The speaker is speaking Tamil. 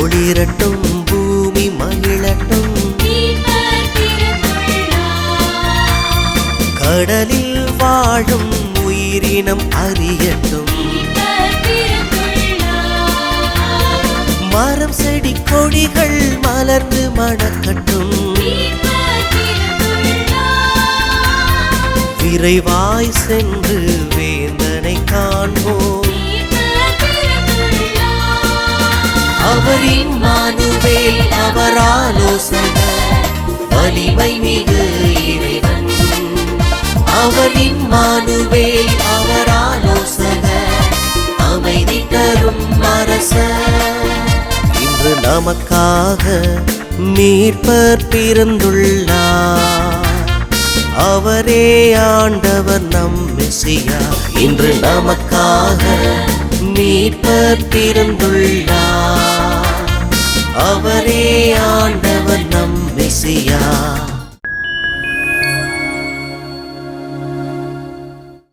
ஒளிரட்டும் பூமி மகிழட்டும், கடலில் வாழும் உயிரினம் அறியட்டும், மரம் செடி கொடிகள் மலர்ந்து மணக்கட்டும், விரைவாய் சென்று வேந்தனை காண்போம். அவர் இம்மானுவேல், அவர் ஆலோசகர், வலிமை மிகு இறைவன். அவர் இம்மானுவேல், அவர் ஆலோசகர், அமைதி தரும் அரசர். இன்று நமக்காக மீட்பர் பிறந்துள்ளார், அவரே ஆண்டவர் நம் மெசியா. இன்று நமக்காக மீட்பர் பிறந்துள்ளார், அவரே ஆண்டவர் நம் மெசியா.